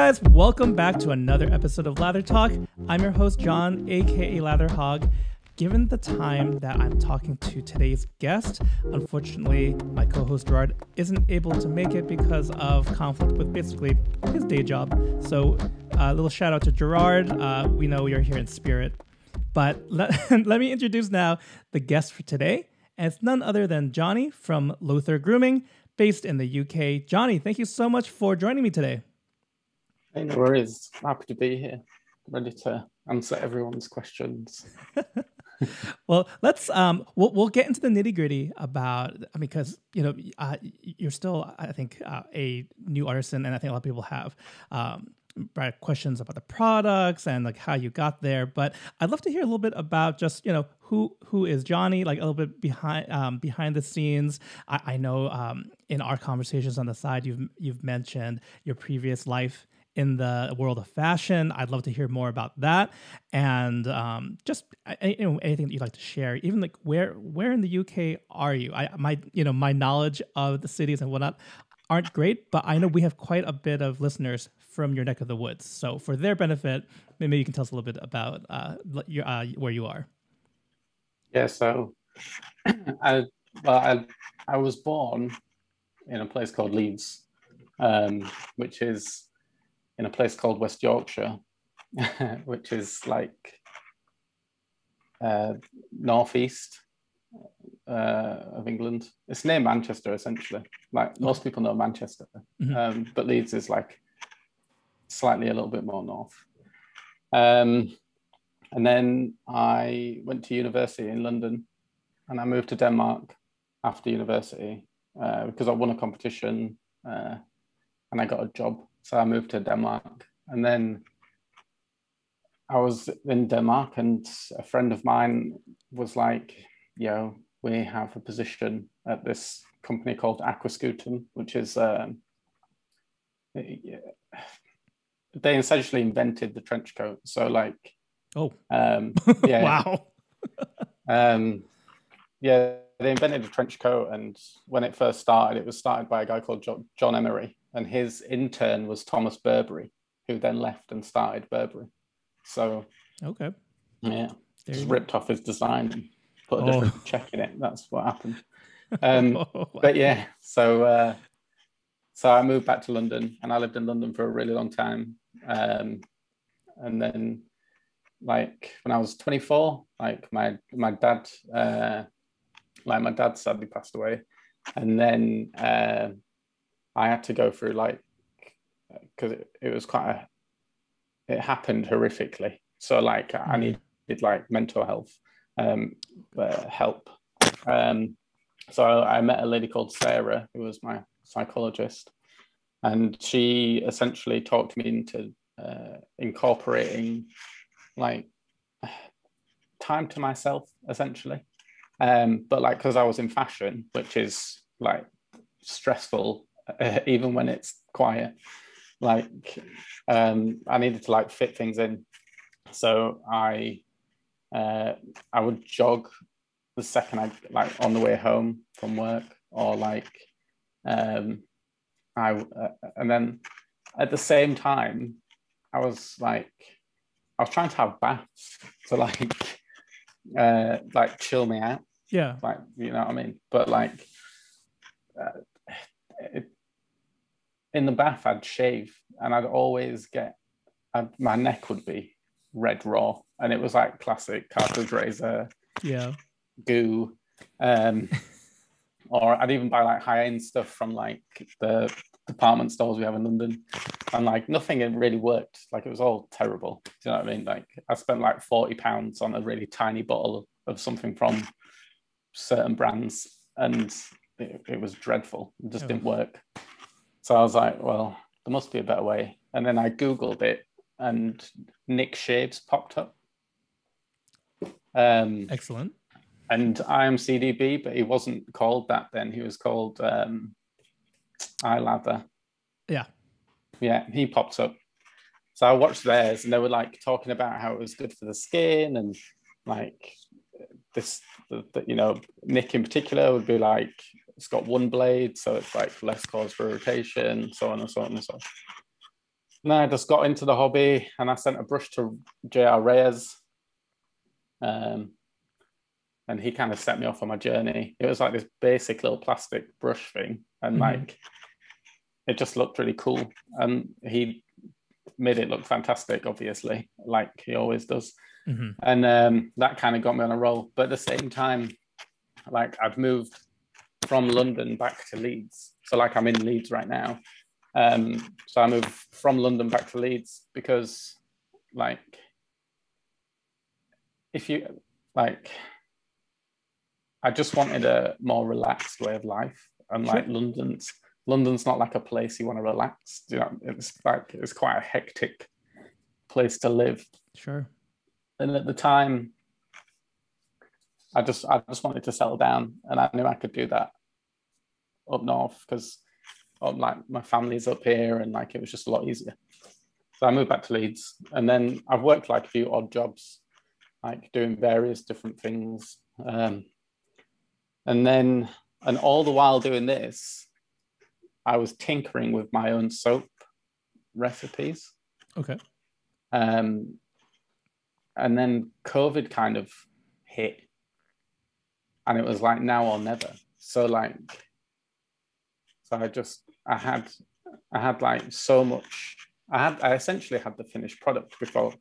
guys, welcome back to another episode of Lather Talk. I'm your host, John, aka Lather Hog. Given the time that I'm talking to today's guest, unfortunately, my co-host Gerard isn't able to make it because of conflict with basically his day job. So a little shout out to Gerard. We know you're here in spirit. But let me introduce now the guest for today. And it's none other than Jonny from Lothur Grooming, based in the UK. Jonny, thank you so much for joining me today. Hey, no worries. Happy to be here, ready to answer everyone's questions. Well, let's we'll get into the nitty gritty about, because you're still, I think, a new artisan, and I think a lot of people have questions about the products and like how you got there. But I'd love to hear a little bit about just who is Jonny, like a little bit behind the scenes. I know in our conversations on the side, you've mentioned your previous life in the world of fashion. I'd love to hear more about that, and just anything that you'd like to share. Even like where in the UK are you? My knowledge of the cities and whatnot aren't great, but I know we have quite a bit of listeners from your neck of the woods. So for their benefit, maybe you can tell us a little bit about where you are. Yeah, so I was born in a place called Leeds, which is in a place called West Yorkshire, which is like northeast of England. It's near Manchester, essentially. Like most people know Manchester, but Leeds is like slightly a little bit more north. And then I went to university in London, and I moved to Denmark after university because I won a competition and I got a job. So I moved to Denmark, and then I was in Denmark, and a friend of mine was like, we have a position at this company called Aquascutum, which is, they essentially invented the trench coat. So like, Wow. They invented the trench coat, and when it first started, it was started by a guy called John Emery, and his intern was Thomas Burberry, who then left and started Burberry. So okay, just ripped off his design and put a different check in it. That's what happened. But yeah, so I moved back to London, and I lived in London for a really long time. And then, like when I was 24, like my dad sadly passed away, and then I had to go through because it was it happened horrifically. So like I needed like mental health help. So I met a lady called Sarah, who was my psychologist, and she essentially talked me into incorporating like time to myself, essentially. But like, because I was in fashion, which is like stressful, even when it's quiet, like I needed to like fit things in. So I would jog the second I like on the way home from work, or like and then at the same time I was trying to have baths to like chill me out. Yeah. Like, you know what I mean? But like in the bath, I'd shave, and I'd always my neck would be red raw, and it was like classic cartridge razor, goo, or I'd even buy like high-end stuff from like the department stores we have in London, and like nothing had really worked. Like it was all terrible. Do you know what I mean? Like I spent like £40 on a really tiny bottle of something from certain brands, and it was dreadful. It just didn't work. So I was like, well, there must be a better way. And then I Googled it, and Nick Shaves popped up. Excellent. And IMCDB, but he wasn't called that then. He was called iLather. Yeah, he popped up. So I watched theirs, and they were like talking about how it was good for the skin, and like Nick in particular would be like, it's got one blade, so it's like less cause for irritation, so on and so on and so on. No, I just got into the hobby and I sent a brush to J.R. Reyes. Um, and he kind of set me off on my journey. It was like this basic little plastic brush thing. And like, it just looked really cool. And he made it look fantastic, obviously, like he always does. And that kind of got me on a roll. But at the same time, like I've moved from London back to Leeds. So like I'm in Leeds right now. So I moved from London back to Leeds because like if you like I just wanted a more relaxed way of life. And like London's not like a place you want to relax. You know, it's quite a hectic place to live. Sure. And at the time I just wanted to settle down, and I knew I could do that up north because like my family's up here, and like it was just a lot easier. So I moved back to Leeds, and then I've worked like a few odd jobs, like doing various different things. And all the while doing this, I was tinkering with my own soap recipes. Okay. And then COVID kind of hit, and it was like now or never. So I had like so much. I essentially had the finished product before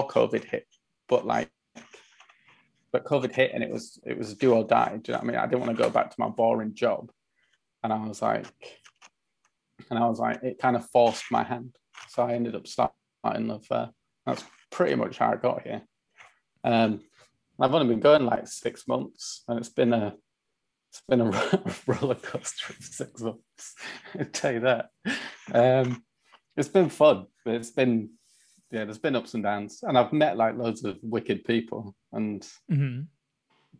COVID hit, but COVID hit and it was do or die. Do you know what I mean? I didn't want to go back to my boring job, and I was like, it kind of forced my hand. So I ended up starting Lothur. That's pretty much how I got here. I've only been going like 6 months, and it's been a roller coaster of 6 months. I tell you that. It's been fun, but there's been ups and downs, and I've met like loads of wicked people, and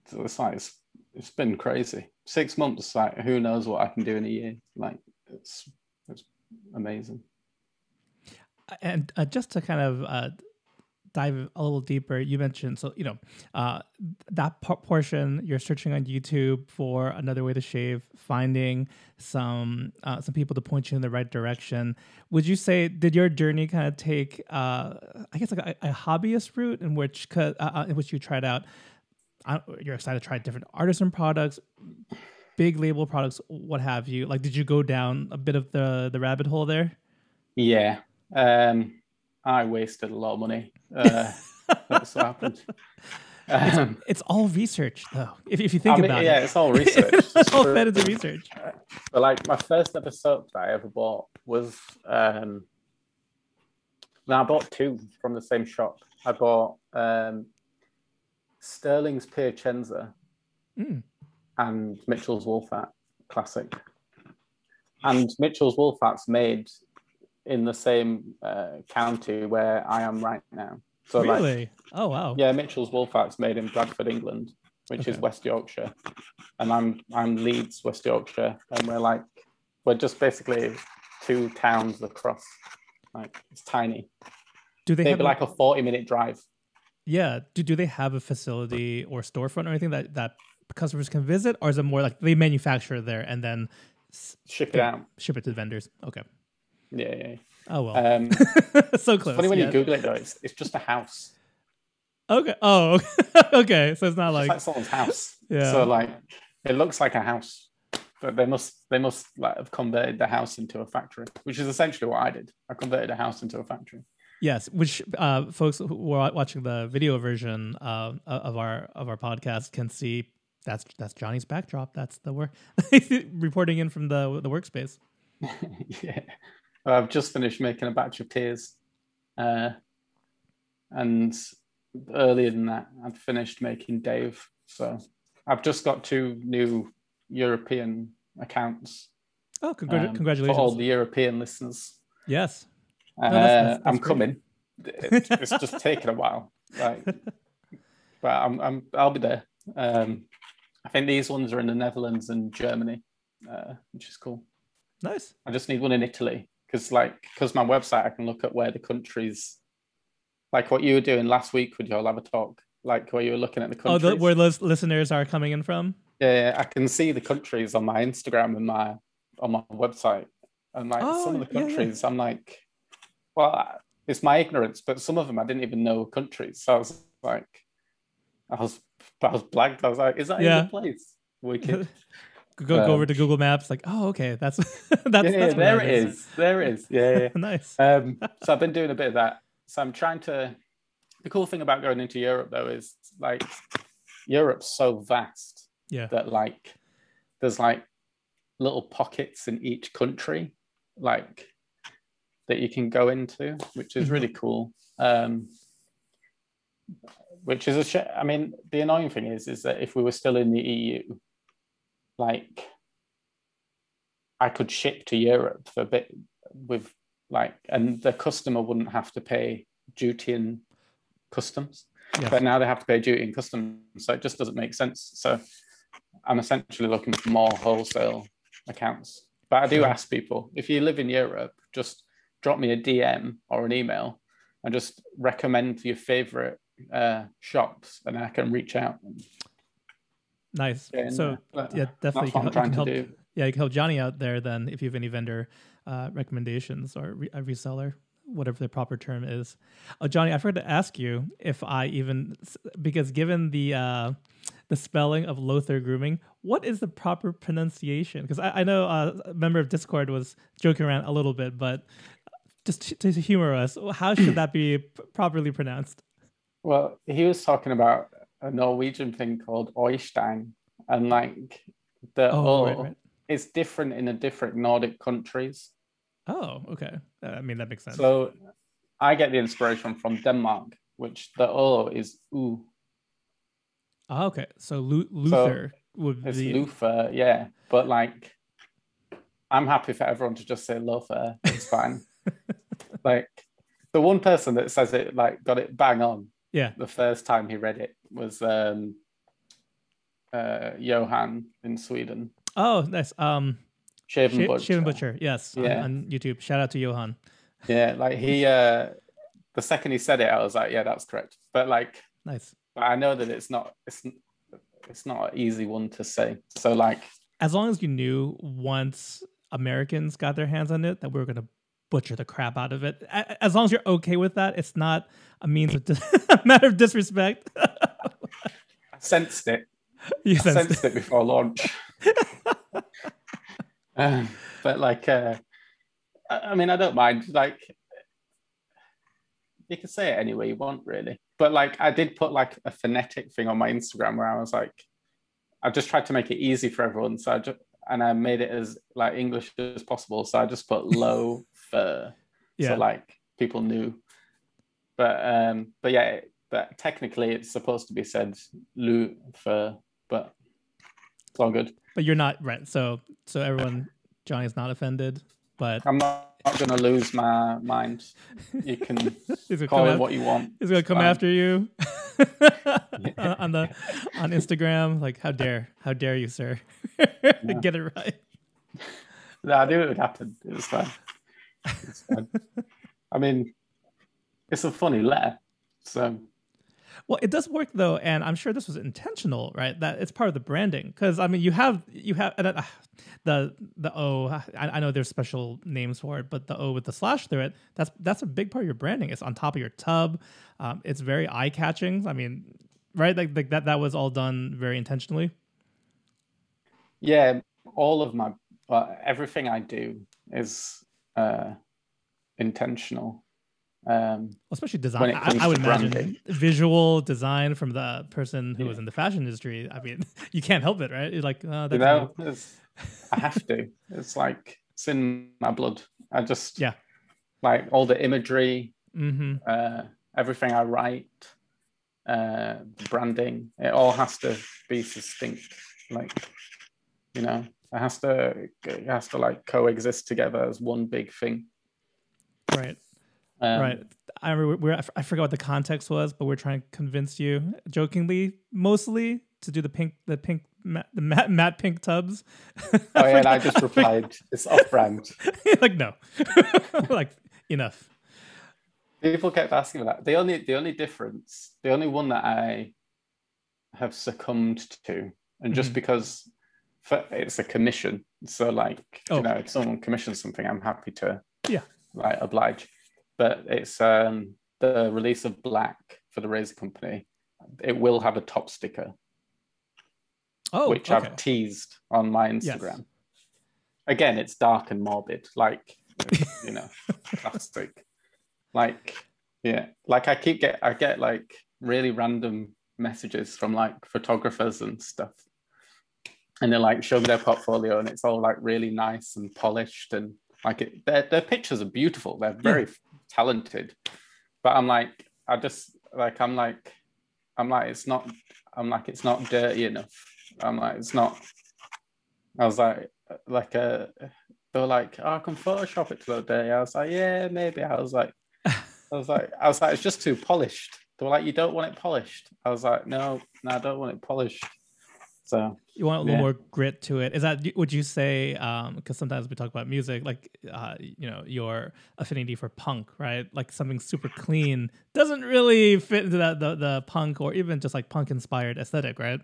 so it's been crazy. 6 months, like who knows what I can do in a year? Like it's amazing. And just to kind of dive a little deeper, you mentioned, so that portion, you're searching on YouTube for another way to shave, finding some people to point you in the right direction. Would you say, did your journey kind of take I guess like a hobbyist route in which you tried out, you're excited to try different artisan products, big label products, what have you? Like, did you go down a bit of the rabbit hole there? Yeah. I wasted a lot of money. That's what happened. It's all research, though. If you think about it, yeah, it's all research. It's all fed into research. But like my first ever soap that I ever bought was I bought two from the same shop. I bought Sterling's Piacenza and Mitchell's Woolfat Classic. And Mitchell's Woolfat's made in the same county where I am right now. So really? Oh wow. Yeah, Mitchell's Woolfat's made in Bradford, England, which is West Yorkshire, and I'm Leeds, West Yorkshire, and we're just basically two towns across. Like it's tiny. Do they Maybe have like a 40-minute drive? Yeah. Do they have a facility or storefront or anything that customers can visit, or is it more like they manufacture there and then ship it to vendors? Okay. Yeah. Oh well. So close. Funny when you Google it though, it's just a house. Okay. Oh, okay. So it's not it's like someone's house. Yeah. So like it looks like a house, but they must like have converted the house into a factory, which is essentially what I did. I converted a house into a factory. Yes, which folks who are watching the video version of our podcast can see. That's Johnny's backdrop. That's the work reporting in from the workspace. Yeah. I've just finished making a batch of tears. And earlier than that, I'd finished making Dave. So I've just got 2 new European accounts. Oh, congratulations. For all the European listeners. Yes. That's I'm great. Coming. It's just taken a while. But I'll be there. I think these ones are in the Netherlands and Germany, which is cool. Nice. I just need one in Italy because my website, I can look at where the countries, like what you were doing last week with your Lather Talk, like where you were looking at the countries. Oh, where those listeners are coming in from? Yeah, I can see the countries on my Instagram and on my website, and some of the countries, I'm like, Well, it's my ignorance, but some of them I didn't even know countries. So I was like, I was, I was blanked. I was like, is that even a Yeah. place? Wicked. Go over to Google Maps, like, oh, okay, that's that's where there that it is. is. There it is. Yeah, Nice. yeah. So I've been doing a bit of that. So I'm trying to. The cool thing about going into Europe though is like Europe's so vast Yeah. that like there's like little pockets in each country, like that you can go into, which is really cool. Which is I mean, the annoying thing is that if we were still in the EU, like I could ship to Europe for a bit with like, and the customer wouldn't have to pay duty and customs. Yes. But now they have to pay duty and customs, so it just doesn't make sense. So I'm essentially looking for more wholesale accounts. But I do ask people, if you live in Europe, just drop me a DM or an email and just recommend your favorite shops, and I can reach out. Nice. So yeah, definitely that's what I'm trying to do. Yeah, you can help Jonny out there then if you have any vendor recommendations or a reseller, whatever the proper term is. Oh, Jonny, I forgot to ask you if I even, because given the spelling of Lothur Grooming, what is the proper pronunciation? Because I know a member of Discord was joking around a little bit, but just to humor us, how should that be properly pronounced? Well, he was talking about a Norwegian thing called Oystein, and like the right. is different in the different Nordic countries. Oh, okay. I mean, that makes sense. So I get the inspiration from Denmark, which the O is U. Oh, okay. So Luther would it's be Luther, yeah. But like, I'm happy for everyone to just say Lothar. It's fine. Like, the one person that says it, like, got it bang on. Yeah. The first time he read it was Johan in Sweden. Oh, nice. Shaven Butcher. Yes. Yeah. On YouTube. Shout out to Johan. Yeah, like he the second he said it, I was like, yeah, that's correct. But like, nice. But I know that it's not an easy one to say. So like, as long as you knew once Americans got their hands on it that we were gonna butcher the crap out of it. As long as you're okay with that, it's not a means of a matter of disrespect. I sensed it. You sensed it before launch. But like, I mean, I don't mind. Like, you can say it any way you want, really. But like, I did put like a phonetic thing on my Instagram where I was like, I just tried to make it easy for everyone. So I made it as like English as possible. So I just put low fur. Yeah. So like people knew. But yeah, but technically it's supposed to be said lu fur, but it's all good. But you're not right. So everyone, Jonny's not offended, but I'm not going to lose my mind. You can call it what you want. He's going to come after you on Instagram. Like, how dare you, sir? Get it right. No, I knew it would happen. It was fine. I mean, it's a funny letter, so. Well, it does work though, and I'm sure this was intentional, right? That it's part of the branding, because I mean, you have the O. I know there's special names for it, but the O with the slash through it, that's a big part of your branding. It's on top of your tub. It's very eye catching. I mean, right? Like that was all done very intentionally. Yeah, all of my everything I do is intentional. Especially design. I would imagine visual design from the person who was in the fashion industry. I mean, you can't help it, right? It's like, that's I have to. It's like it's in my blood. I just like all the imagery, everything I write, branding. It all has to be distinct. Like, you know, it has to like coexist together as one big thing. Right. Right. I remember I forgot what the context was, but we're trying to convince you, jokingly, mostly, to do the matte pink tubs. Oh yeah, and I just replied, it's off-brand. Like, no. Like, enough. People kept asking me that. The only difference, the only one that I have succumbed to, and just because it's a commission, so like, you know, if someone commissions something, I'm happy to like oblige. but it's the release of black for the razor company. It will have a top sticker, which okay. I've teased on my Instagram. Yes. Again, it's dark and morbid, like, you know, classic. Like, yeah, like I get like really random messages from like photographers and stuff, and they're like, show me their portfolio, and it's all like really nice and polished, and like their pictures are beautiful. They're very talented, but I'm like, it's not. I'm like, it's not dirty enough. I'm like, it's not. I was like they were like, oh, I can Photoshop it to look dirty. I was like, yeah, maybe. I was like, it's just too polished. They were like, you don't want it polished. I was like, no, I don't want it polished. So you want a little more grit to it. Is that, would you say, because sometimes we talk about music, like, you know, your affinity for punk, right? Like something super clean doesn't really fit into that the punk or even just like punk inspired aesthetic, right?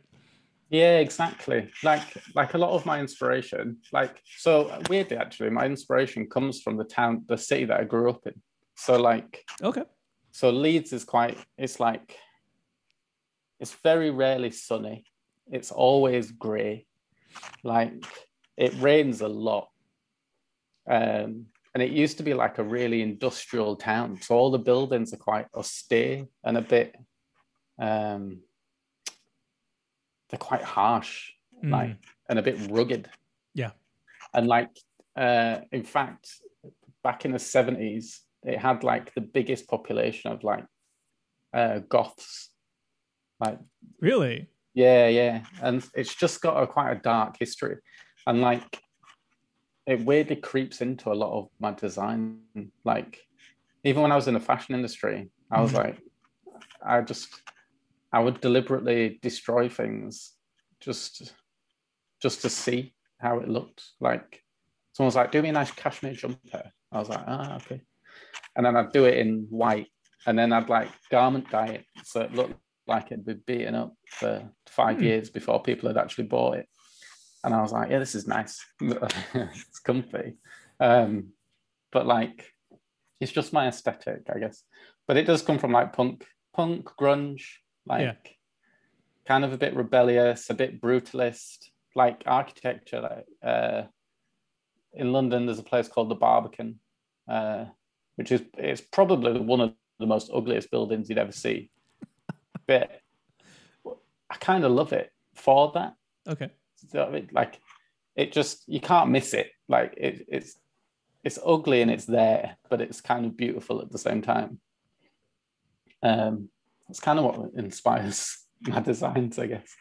Yeah, exactly. Like a lot of my inspiration, like, so weirdly, actually, my inspiration comes from the city that I grew up in. So like, okay. So Leeds is it's very rarely sunny. It's always grey. Like it rains a lot. And it used to be like a really industrial town. So all the buildings are quite austere and a bit they're quite harsh, like, and a bit rugged. Yeah. And like in fact, back in the 70s, it had like the biggest population of like goths. Like really? Yeah. And it's just got quite a dark history. And like it weirdly creeps into a lot of my design. Like even when I was in the fashion industry, I was like, I would deliberately destroy things just to see how it looked. Like someone's like, do me a nice cashmere jumper. I was like, okay. And then I'd do it in white, and then I'd like garment dye it so it looked like it'd be beaten up for 5 years before people had actually bought it. And I was like, yeah, this is nice. It's comfy. But like, it's just my aesthetic, I guess. But it does come from like punk, grunge, like kind of a bit rebellious, a bit brutalist, like architecture. Like in London, there's a place called the Barbican, which is it's probably one of the most ugliest buildings you'd ever see. But I kind of love it for that. Okay. So like it just you can't miss it. Like it's ugly and it's there, but it's kind of beautiful at the same time. That's kind of what inspires my designs, I guess.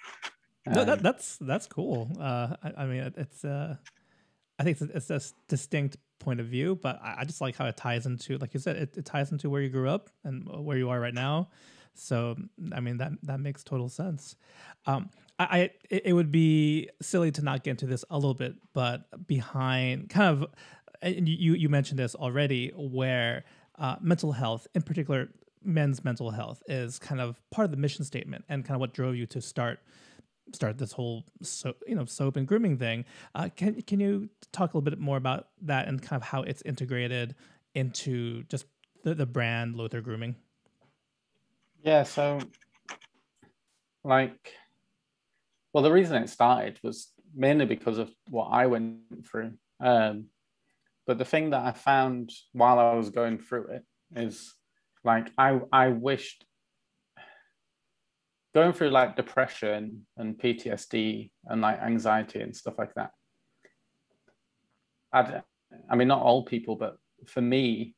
No, that's cool. I mean, it's I think it's a distinct point of view, but I just like how it ties into, like you said, it ties into where you grew up and where you are right now. So, I mean, that makes total sense. It would be silly to not get into this a little bit, but behind kind of, and you mentioned this already, where mental health, in particular, men's mental health, is kind of part of the mission statement and kind of what drove you to start this whole soap and grooming thing. Can you talk a little bit more about that and kind of how it's integrated into just the brand Lothar Grooming? Yeah, so like, well, the reason it started was mainly because of what I went through. But the thing that I found while I was going through it is like I wished going through like depression and PTSD and like anxiety and stuff like that. I mean, not all people, but for me,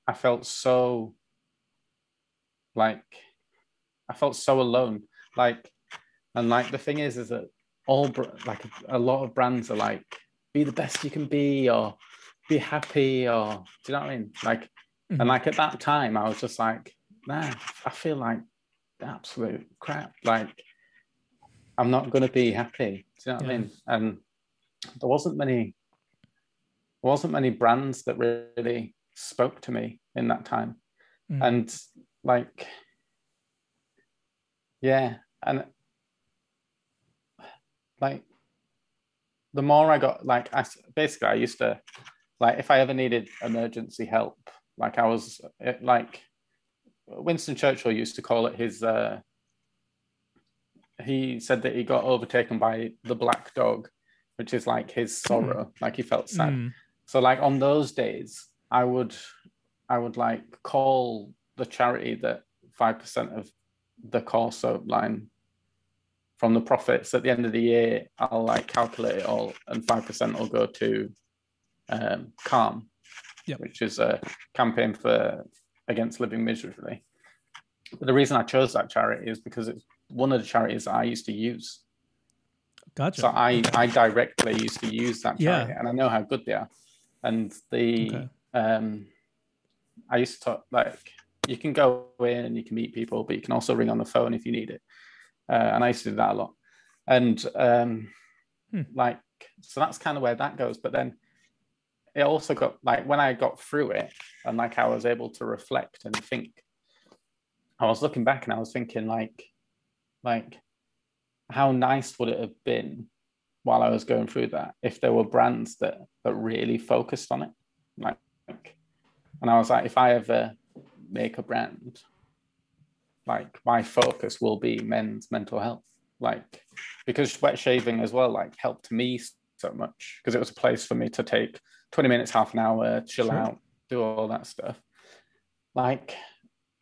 I felt so like I felt so alone. Like, and like the thing is that like a lot of brands are like, be the best you can be, or be happy, or do you know what I mean? Like, and like at that time, I was just like, nah, I feel like absolute crap. Like, I'm not going to be happy. Do you know what I mean? And there wasn't many brands that really spoke to me in that time. And like, yeah, and like the more I got, like, I used to, like, if I ever needed emergency help, Like I was like Winston Churchill used to call it his. He said that he got overtaken by the black dog, which is like his sorrow. Like he felt sad. So like on those days, I would like call the charity that 5% of the core soap line from the profits at the end of the year, I'll like calculate it all, and 5% will go to Calm, which is a campaign against living miserably. But the reason I chose that charity is because it's one of the charities I used to use. Gotcha. So I directly used to use that charity, and I know how good they are. And I used to talk, like, you can go in and you can meet people, but you can also ring on the phone if you need it. And I used to do that a lot. And like, so that's kind of where that goes. But then it also got, like, when I got through it and like I was able to reflect and think, I was looking back and I was thinking like how nice would it have been while I was going through that if there were brands that really focused on it. Like, and I was like, if I ever make a brand, like my focus will be men's mental health. Like, because wet shaving as well, like, helped me so much because it was a place for me to take 20 minutes, half an hour, chill out, do all that stuff. Like,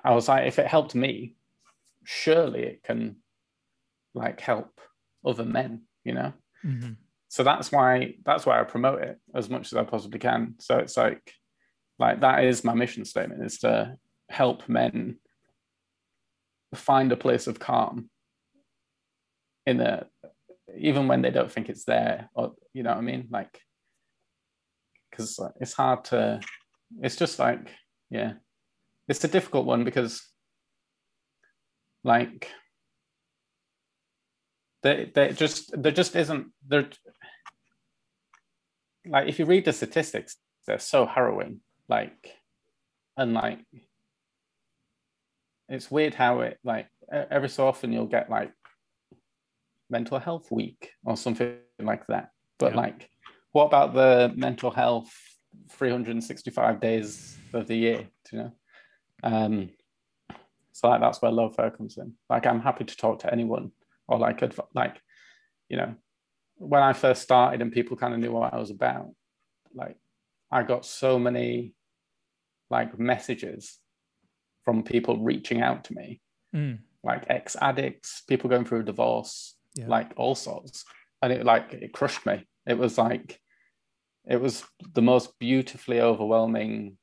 I was like, if it helped me, surely it can like help other men, you know? So that's why I promote it as much as I possibly can. So it's like that is my mission statement, is to help men find a place of calm even when they don't think it's there, or, you know what I mean? Like, because it's hard to, it's just like, yeah, it's a difficult one because like there just isn't there. Like, if you read the statistics, they're so harrowing. Like, and like, it's weird how it, like, every so often you'll get like mental health week or something like that. But like, what about the mental health 365 days of the year? Do you know? So like, that's where Lothar comes in. Like, I'm happy to talk to anyone, or like, you know, when I first started and people kind of knew what I was about, like, I got so many like messages from people reaching out to me, like ex-addicts, people going through a divorce, like all sorts. And it crushed me. It was like, it was the most beautifully overwhelming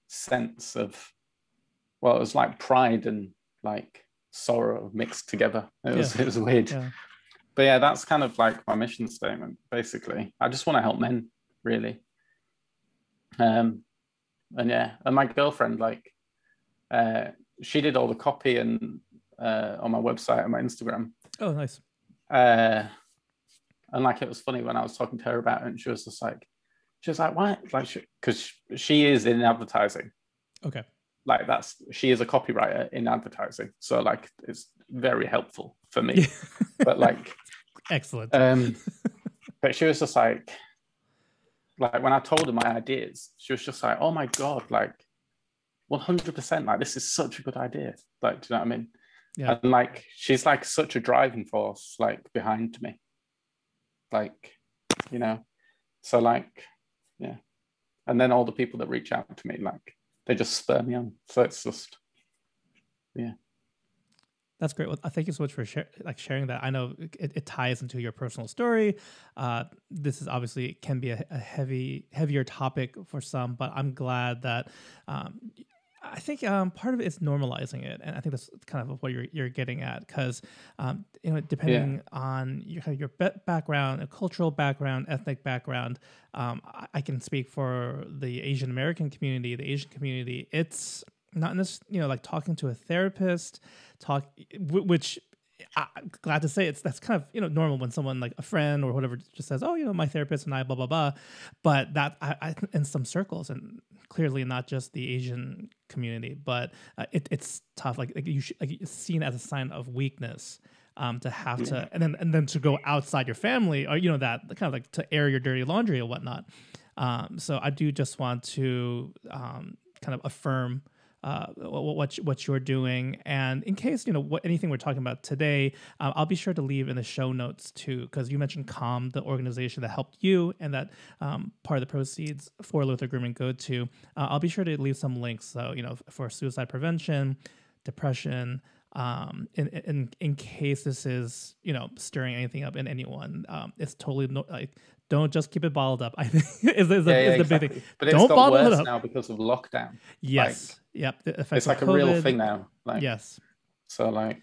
sense of, well, it was like pride and like sorrow mixed together. It was weird. But yeah, that's kind of like my mission statement, basically. I just want to help men, really. And my girlfriend, like, she did all the copy and on my website and my Instagram. Oh, nice. And like, it was funny when I was talking to her about it, and she was like, why? Like, because she is in advertising. Okay. Like, she is a copywriter in advertising, so like, it's very helpful for me. But like, excellent. But she was just like when I told her my ideas, she was just like, oh my god, like 100%, like, this is such a good idea. Like, do you know what I mean? Yeah. And like, she's like such a driving force, like, behind me, like, you know. So like, yeah. And then all the people that reach out to me, like, they just spur me on. So it's just, yeah. That's great. Well, thank you so much for sharing that. I know it ties into your personal story. This is obviously can be a heavier topic for some, but I'm glad that I think part of it is normalizing it, and I think that's kind of what you're getting at, because you know, depending on your background, a cultural background, ethnic background, I can speak for the Asian American community, the Asian community. It's not this, you know, like talking to a therapist, which I'm glad to say that's kind of, you know, normal when someone like a friend or whatever just says, oh, you know, my therapist and I, blah, blah, blah. But that I in some circles, and clearly not just the Asian community, but it's tough. Like it's seen as a sign of weakness to have to, and then to go outside your family, or, you know, that kind of like to air your dirty laundry or whatnot. So I do just want to kind of affirm what you're doing, and in case anything we're talking about today, I'll be sure to leave in the show notes too, because you mentioned CALM, the organization that helped you, and that part of the proceeds for Lothur Grooming go to. I'll be sure to leave some links, so for suicide prevention, depression. In case this is stirring anything up in anyone, it's totally don't just keep it bottled up. I think is the exactly. big thing. But don't it's got bottle worse it up now because of lockdown. Yes. Yep. The effects it's like of a COVID. real thing now. Yes. So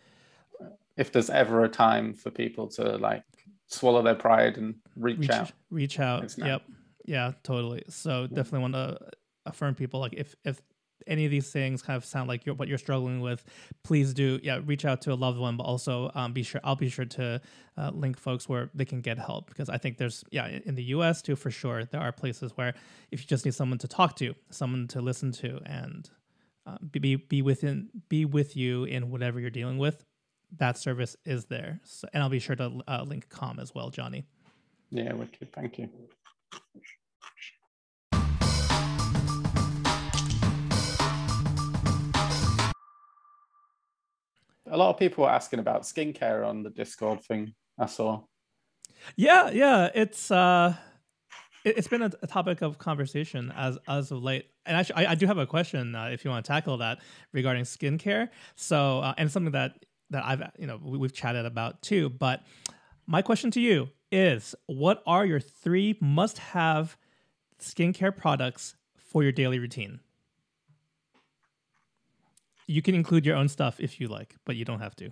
if there's ever a time for people to swallow their pride and reach out. Yep. Yeah, totally. So definitely want to affirm people, if any of these things kind of sound like what you're struggling with, please do reach out to a loved one, but also I'll be sure to link folks where they can get help, because I think there's in the US too, for sure, there are places where if you just need someone to talk to, someone to listen to, and be with you in whatever you're dealing with, that service is there. So, and I'll be sure to link CALM as well, Jonny. Yeah, wicked. Thank you. A lot of people were asking about skincare on the Discord thing I saw. Yeah, it's been a topic of conversation as of late. And actually, I do have a question if you want to tackle that regarding skincare. So, and something that I've we've chatted about too. But my question to you is, what are your 3 must-have skincare products for your daily routine? You can include your own stuff if you like, but you don't have to.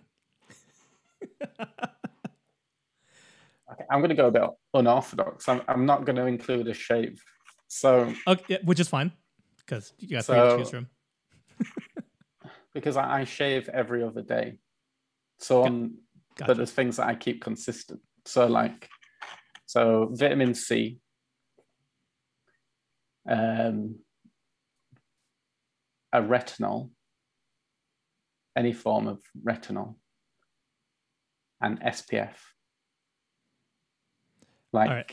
Okay, I'm going to go a bit unorthodox. I'm not going to include a shave. So, okay, which is fine, because you got 3 to choose from. Because I shave every other day. So but there's things that I keep consistent. So vitamin C, a retinol, any form of retinol, and SPF. All right.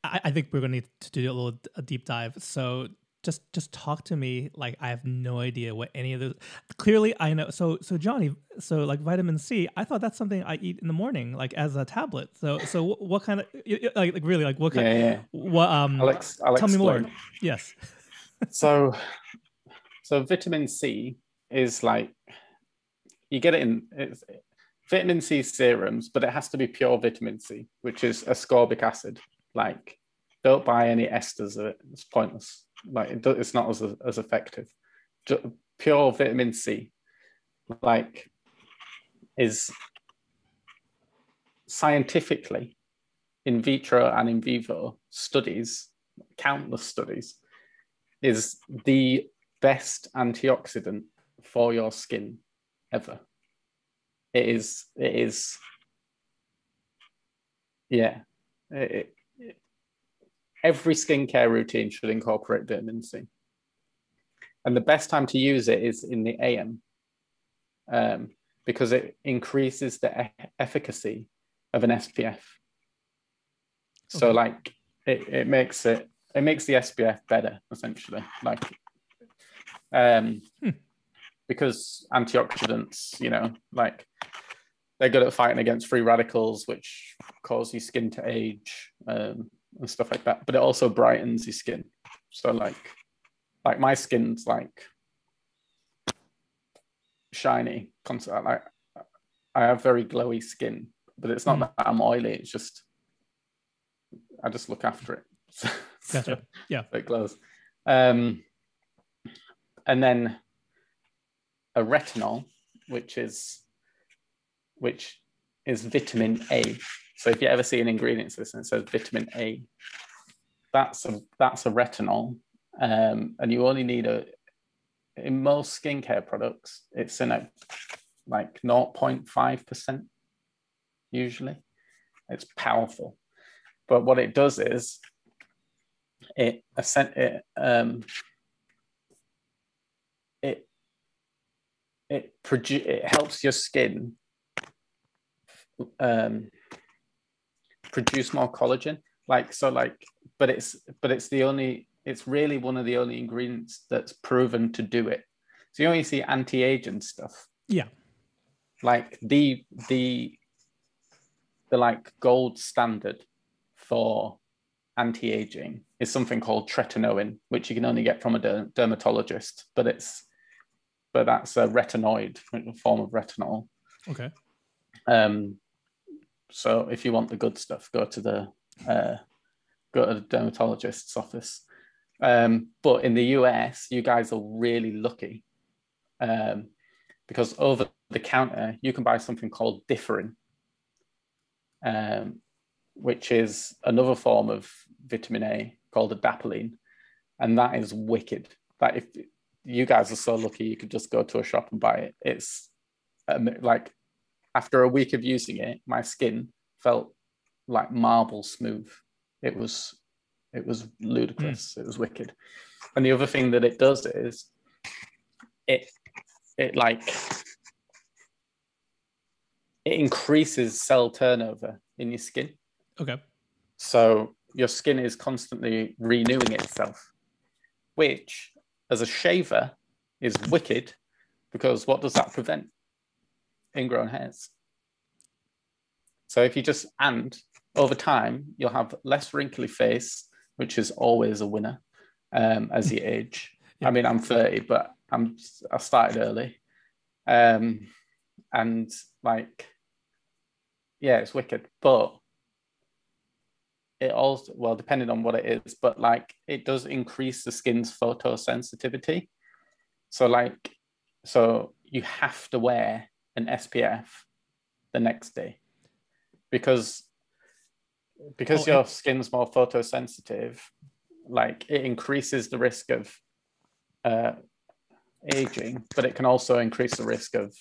I think we're going to need to do a deep dive. So just talk to me like I have no idea what any of those. Clearly, I know. So Jonny, vitamin C, I thought that's something I eat in the morning, like as a tablet. So what kind of really what kind? Yeah. What I'll tell me more. Yes. So vitamin C is you get it in vitamin C serums, but it has to be pure vitamin C, which is ascorbic acid. Don't buy any esters of it. It's pointless. It's not as effective. Just pure vitamin C, is scientifically, in vitro and in vivo studies, countless studies, is the best antioxidant for your skin ever. It is. Yeah. Every skincare routine should incorporate vitamin C. And the best time to use it is in the AM, because it increases the efficacy of an SPF. So it makes the SPF better, essentially. Because antioxidants, they're good at fighting against free radicals, which cause your skin to age and stuff like that. But it also brightens your skin. So my skin's shiny. I have very glowy skin, but it's not that I'm oily. It's just I just look after it. Gotcha. Yeah, it glows. And then a retinol, which is vitamin A. So if you ever see an ingredients list and it says vitamin A, that's a retinol, and you only need in most skincare products, it's in 0.5% usually. It's powerful, but what it does is it helps your skin produce more collagen. but it's really one of the only ingredients that's proven to do it. So you only see anti-aging stuff. Yeah. Like the like gold standard for anti-aging is something called tretinoin, which you can only get from a dermatologist, but that's a retinoid, a form of retinol. Okay. So if you want the good stuff, go to the dermatologist's office. But in the US, you guys are really lucky, because over the counter you can buy something called differin, which is another form of vitamin A called adapalene, and that is wicked. That if you guys are so lucky, you could just go to a shop and buy it. It's like after a week of using it, my skin felt like marble smooth. It was ludicrous. It was wicked. And the other thing that it does is it increases cell turnover in your skin. Okay. So your skin is constantly renewing itself, which as a shaver is wicked, because what does that prevent? Ingrown hairs. So if you just, and over time, you'll have less wrinkly face, which is always a winner as you age. Yeah. I mean, I'm 30, but I started early. And like, yeah, it's wicked. But it also, well, depending on what it is, but like it does increase the skin's photosensitivity. So you have to wear an SPF the next day, because your skin's more photosensitive. Like it increases the risk of aging, but it can also increase the risk of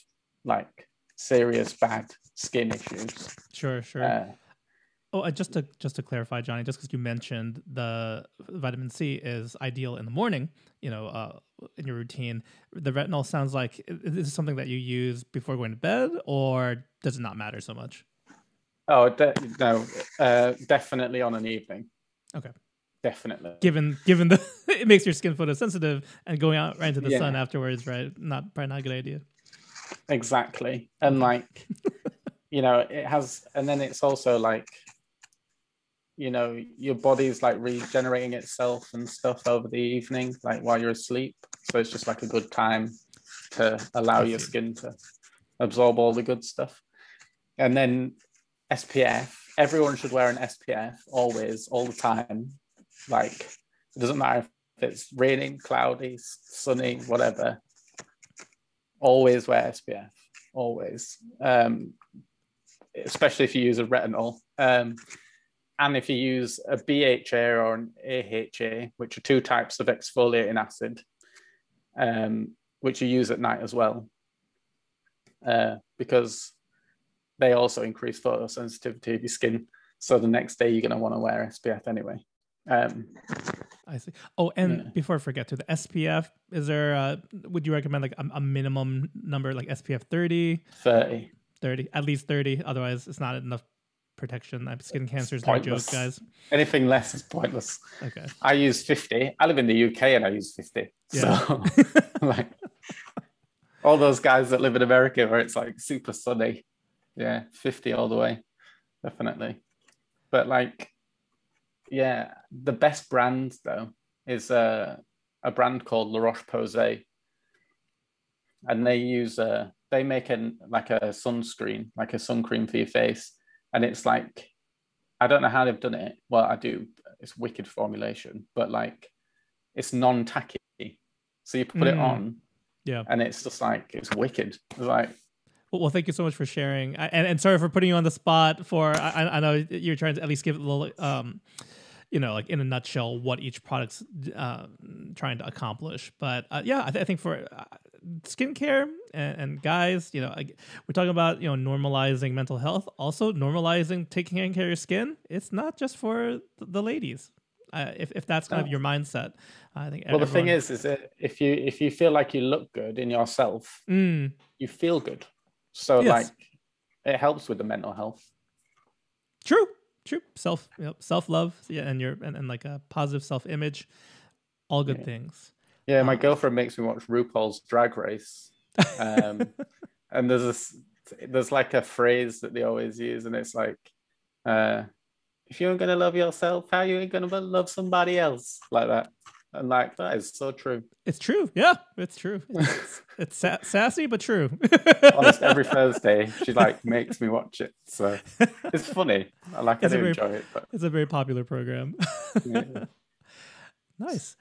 like serious bad skin issues. Sure. Just to clarify, Jonny, just because you mentioned the vitamin C is ideal in the morning, in your routine, the retinol sounds like this is something that you use before going to bed, or does it not matter so much? Oh, no, definitely on an evening. Okay. Definitely. Given the it makes your skin photosensitive, and going out right into the sun afterwards, right? Probably not a good idea. Exactly. And like, it has, and then it's also like, your body's like regenerating itself and stuff over the evening, like while you're asleep. So it's just like a good time to allow your skin to absorb all the good stuff. And then SPF, everyone should wear an SPF always, all the time. Like, it doesn't matter if it's raining, cloudy, sunny, whatever. Always wear SPF, always. Especially if you use a retinol. And if you use a BHA or an AHA, which are two types of exfoliating acid, which you use at night as well, because they also increase photosensitivity of your skin. So the next day you're going to want to wear SPF anyway. I see. Oh, and before I forget, to the SPF, is there? Would you recommend like a minimum number, like SPF 30? 30. 30, at least 30. Otherwise, it's not enough protection. Skin cancer is no joke, guys. Anything less is pointless. Okay. I use 50. I live in the UK and I use 50. Yeah. So like all those guys that live in America where it's like super sunny. Yeah, 50 all the way. Definitely. But like, yeah, the best brand though is a brand called La Roche-Posay. And they make a sunscreen, like a sun cream for your face. And it's like, I don't know how they've done it. Well, I do. It's wicked formulation, but like it's non-tacky. So you put it on, and it's just like, it's wicked. It's like, well, thank you so much for sharing. And sorry for putting you on the spot I know you're trying to at least give it a little, like in a nutshell, what each product's trying to accomplish. But I think for skincare and guys, we're talking about, normalizing mental health, also normalizing taking care of your skin. It's not just for the ladies. If that's kind of your mindset, I think. Well, the thing is that if you feel like you look good in yourself, you feel good. So like, it helps with the mental health. True. True. Self love, yeah, and like a positive self image, all good things. Yeah, my girlfriend makes me watch RuPaul's Drag Race, and there's like a phrase that they always use, and it's like, if you ain't gonna love yourself, how you ain't gonna love somebody else, like that. And like that is so true. It's true. Yeah, it's true. It's sassy but true. Honest, every Thursday she like makes me watch it, so it's funny. I do enjoy it. But it's a very popular program. yeah. Nice.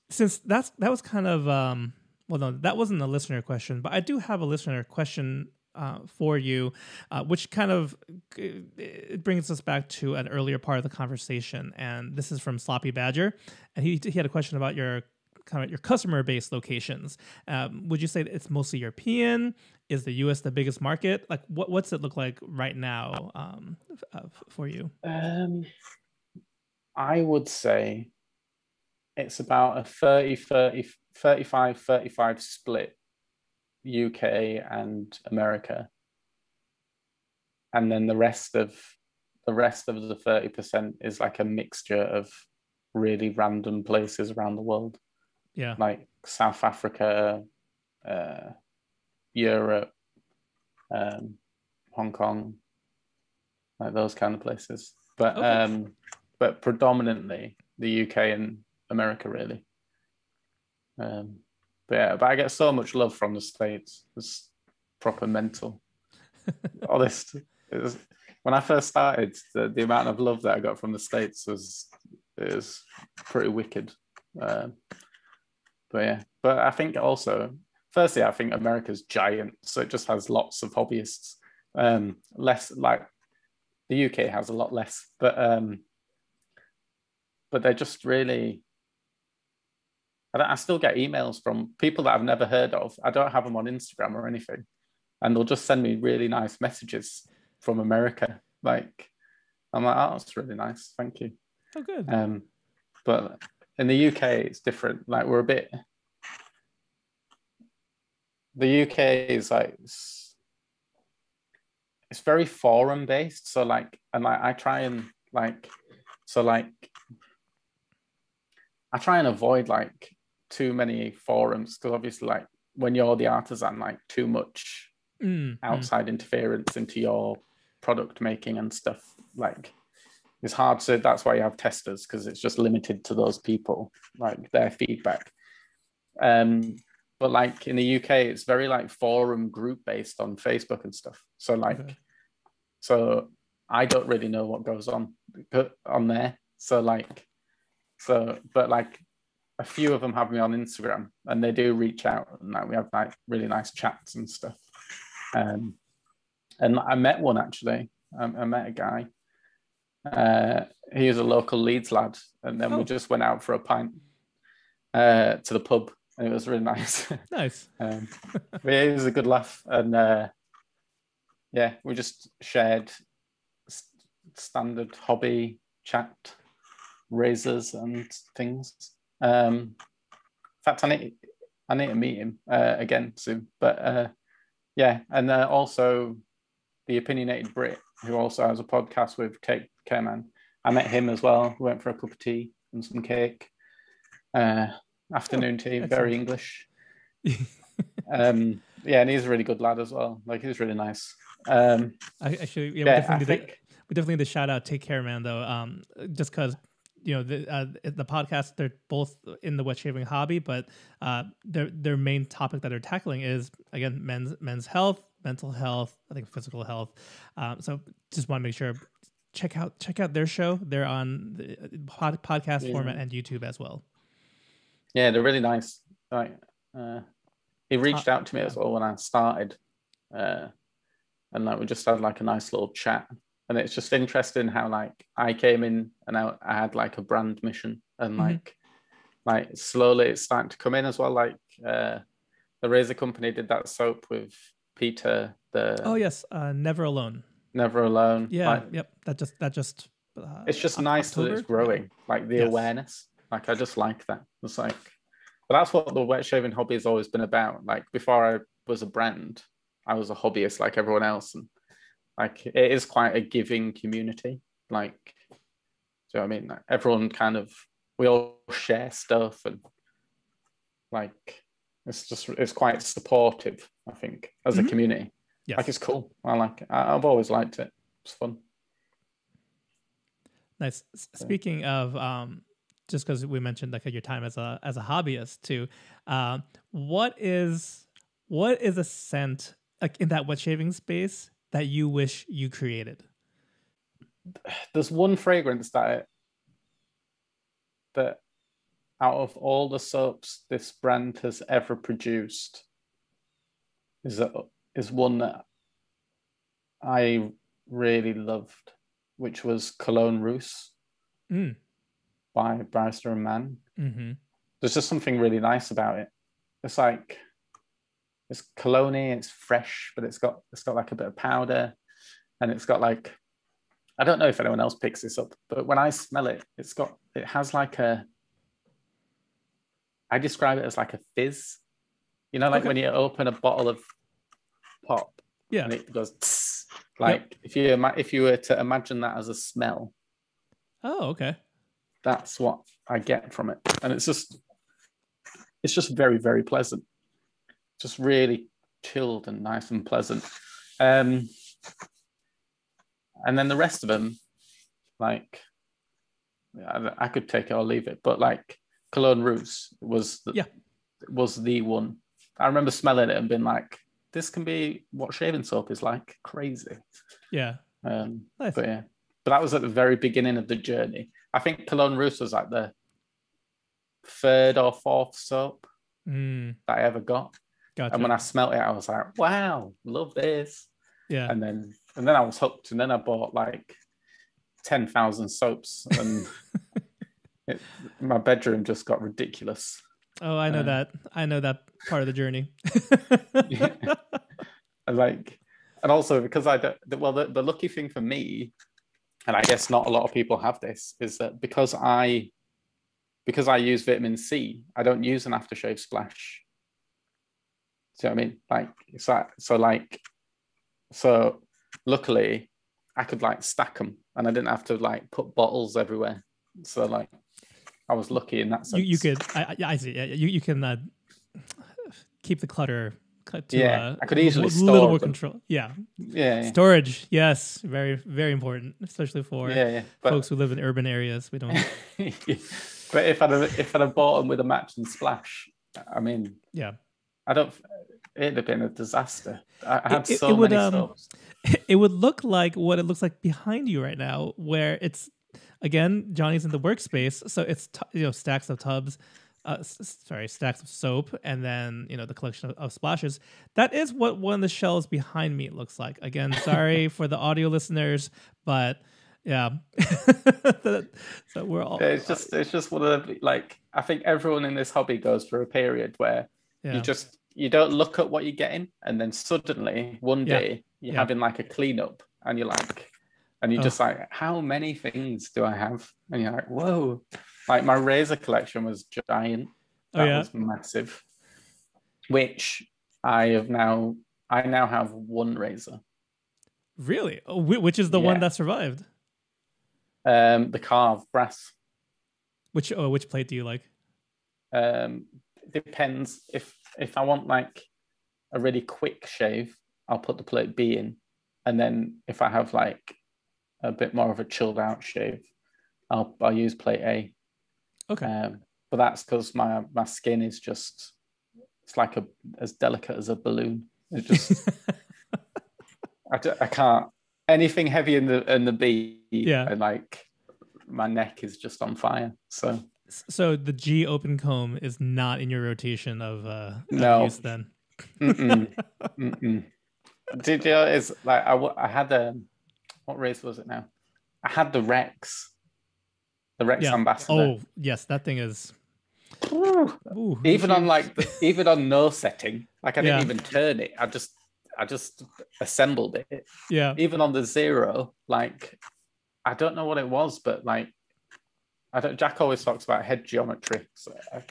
Since that was kind of well, no, that wasn't a listener question, but I do have a listener question for you, which kind of it brings us back to an earlier part of the conversation. And this is from Sloppy Badger, and he had a question about your customer base locations. Would you say that it's mostly European? Is the U.S. the biggest market? Like, what's it look like right now for you? I would say it's about a 35 split UK and America. And then the rest of the 30% is like a mixture of really random places around the world. Yeah. Like South Africa, Europe, Hong Kong, like those kind of places. But okay. But predominantly the UK and America, really. But I get so much love from the States. It's proper mental. Honest. When I first started, the amount of love that I got from the States was pretty wicked. But yeah, but I think also, firstly, I think America's giant, so it just has lots of hobbyists. Less like the UK has a lot less, but they're just really. I still get emails from people that I've never heard of. I don't have them on Instagram or anything, and they'll just send me really nice messages from America. Like, I'm like, oh, that's really nice, thank you. Oh, good. But in the UK, it's different. Like, we're a bit. The UK is like it's very forum based. So like, and I try and like, so like, I try and avoid like too many forums because obviously like when you're the artisan, like too much outside interference into your product making and stuff, like it's hard to. That's why you have testers, because it's just limited to those people, like their feedback. But like in the UK, it's very like forum group based on Facebook and stuff. So like, okay. So I don't really know what goes on there. But like a few of them have me on Instagram, and they do reach out, and like we have like really nice chats and stuff. And I met one actually. I met a guy. He was a local Leeds lad, and then we just went out for a pint to the pub, and it was really nice. Nice. But yeah, it was a good laugh, and yeah, we just shared standard hobby chat, razors and things. In fact, I need to meet him again soon. But yeah, and also the Opinionated Brit, who also has a podcast with Cake Man. I met him as well. We went for a cup of tea and some cake. Afternoon tea, very English. Yeah, and he's a really good lad as well. Like, he's really nice. Actually, yeah, we definitely need to shout out Take Care Man though. Just because the podcast, they're both in the wet shaving hobby, but their main topic that they're tackling is, again, men's health, mental health, I think physical health. So just want to make sure check out their show. They're on the podcast format and YouTube as well. Yeah, they're really nice. Like, he reached out to me as well when I started, and like we just had like a nice little chat. And it's just interesting how like I came in and I had like a brand mission, and like slowly it's starting to come in as well. Like the razor company did that soap with Peter. Never Alone. Never Alone. Yeah. Yep. That just. It's just nice October? That it's growing. Yeah. Like the awareness. Like I just like that. It's like, but that's what the wet shaving hobby has always been about. Like before I was a brand, I was a hobbyist like everyone else, and Like it is quite a giving community. Like, do you know what I mean? Like, everyone kind of, we all share stuff, and like it's quite supportive, I think, as a community. Yes. Like it's cool. I've always liked it. It's fun. Nice. Speaking of, just because we mentioned like your time as a hobbyist too, what is a scent like in that wet shaving space that you wish you created? There's one fragrance that out of all the soaps this brand has ever produced is one that I really loved, which was Cologne Rousse by Barrister and Mann. Mm-hmm. There's just something really nice about it. It's like it's cologne, it's fresh, but it's got like a bit of powder, and it's got like, I don't know if anyone else picks this up, but when I smell it, it has like I describe it as like a fizz. You know, like when you open a bottle of pop, and it goes tss, like if you were to imagine that as a smell. Oh, okay. That's what I get from it, and it's just very, very pleasant. Just really chilled and nice and pleasant. And then the rest of them, like, I could take it or leave it, but like Cologne Rousse was the one. I remember smelling it and being like, this can be what shaving soap is like. Crazy. Yeah. Nice. But that was at the very beginning of the journey. I think Cologne Rousse was like the third or fourth soap that I ever got. Gotcha. And when I smelt it, I was like, wow, love this. Yeah. And then I was hooked. And then I bought like 10,000 soaps, and my bedroom just got ridiculous. Oh, I know that. I know that part of the journey. And also because the lucky thing for me, and I guess not a lot of people have this, is that because I use vitamin C, I don't use an aftershave splash. See what I mean? Like, so luckily I could like stack them, and I didn't have to like put bottles everywhere. So like, I was lucky in that sense. You could, I see. Yeah, you can keep the clutter to I could easily store little more control. Yeah. Storage, yes, very, very important, especially for folks who live in urban areas. We don't. But if I'd have bought them with a matching splash, I mean, I don't. It'd have been a disaster. I had so many soaps. It would look like what it looks like behind you right now, where it's again Johnny's in the workspace, so it's stacks of tubs. Stacks of soap, and then the collection of splashes. That is what one of the shelves behind me looks like. Again, sorry for the audio listeners, but yeah. So we're all. It's just one of the, like, I think everyone in this hobby goes through a period where you don't look at what you're getting, and then suddenly one day you're having like a cleanup, and you're like, and you're just like, how many things do I have? And you're like, whoa. Like my razor collection was giant. That was massive. Which I now have one razor. Really? Oh, which is the one that survived? The carved brass. Which plate do you like? Depends. If I want like a really quick shave, I'll put the plate B in, and then if I have like a bit more of a chilled out shave, I'll use plate A. Okay. But that's because my skin is just, it's like as delicate as a balloon. It just I can't anything heavy in the B. And like my neck is just on fire. So the G open comb is not in your rotation of use then. Did you? It's like I had what race was it now? I had the Rex. The Rex Ambassador. Oh yes, that thing is. Ooh, even on no setting, like I didn't even turn it. I just assembled it. Yeah. Even on the zero, like I don't know what it was, but like Jack always talks about head geometry,